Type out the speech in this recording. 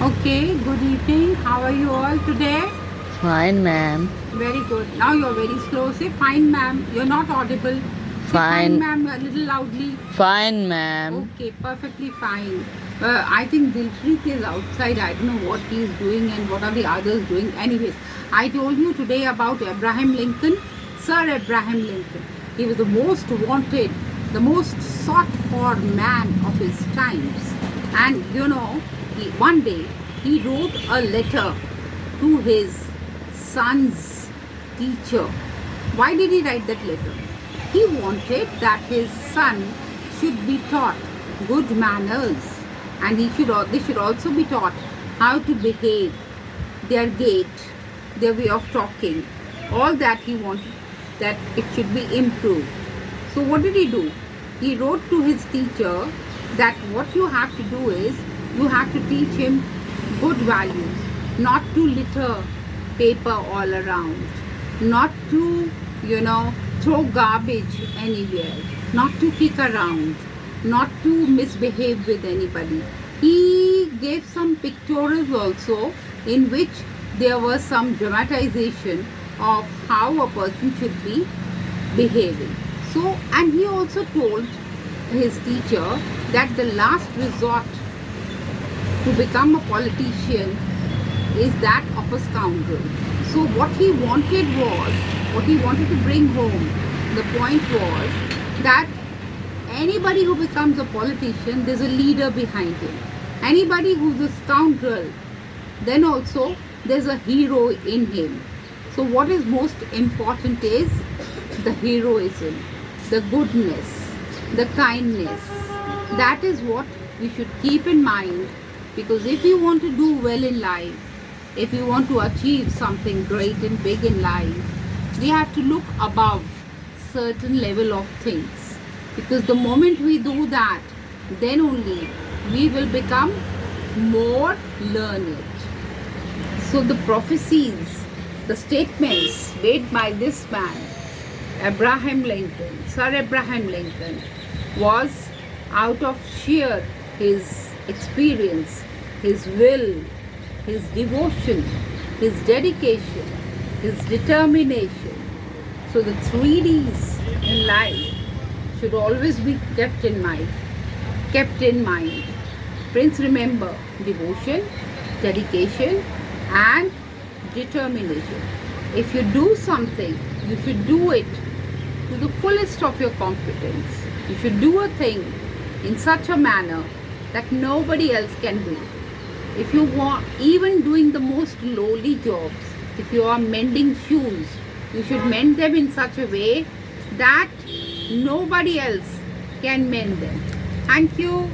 Okay, good evening. How are you all today? Fine, ma'am. Very good. Now you're very slow. Say fine, ma'am. You're not audible. Say fine, Fine. ma'am, a little loudly. Fine, ma'am. Okay, perfectly fine. I think Dilpreet is outside. I don't know what he is doing and what are the others doing. Anyways, I told you today about Abraham Lincoln, Sir Abraham Lincoln. He was the most wanted, the most sought for man of his times. And one day he wrote a letter to his son's teacher. Why did he write that letter? He wanted that his son should be taught good manners, and they should also be taught how to behave, their gait, their way of talking. All that he wanted that it should be improved. So what did he do? He wrote to his teacher that what you have to do is you have to teach him good values, not to litter paper all around, not to throw garbage anywhere, not to kick around, not to misbehave with anybody. He gave some pictorials also in which there was some dramatization of how a person should be behaving. So, and he also told his teacher that the last resort to become a politician is that of a scoundrel. So what he wanted to bring home, the point was that anybody who becomes a politician, there's a leader behind him. Anybody who's a scoundrel, then also there's a hero in him. So what is most important is the heroism, the goodness, the kindness. That is what we should keep in mind, because if you want to do well in life, if you want to achieve something great and big in life, we have to look above certain level of things, because the moment we do that, then only we will become more learned. So the prophecies, the statements made by this man, Abraham Lincoln, Sir Abraham Lincoln, was out of sheer his experience, his will, his devotion, his dedication, his determination. So the 3Ds in life should always be kept in mind. Friends, remember devotion, dedication, and determination. If you do something, you should do it to the fullest of your competence. You should do a thing in such a manner that nobody else can do. If you want, even doing the most lowly jobs, if you are mending shoes, you should mend them in such a way that nobody else can mend them. Thank you.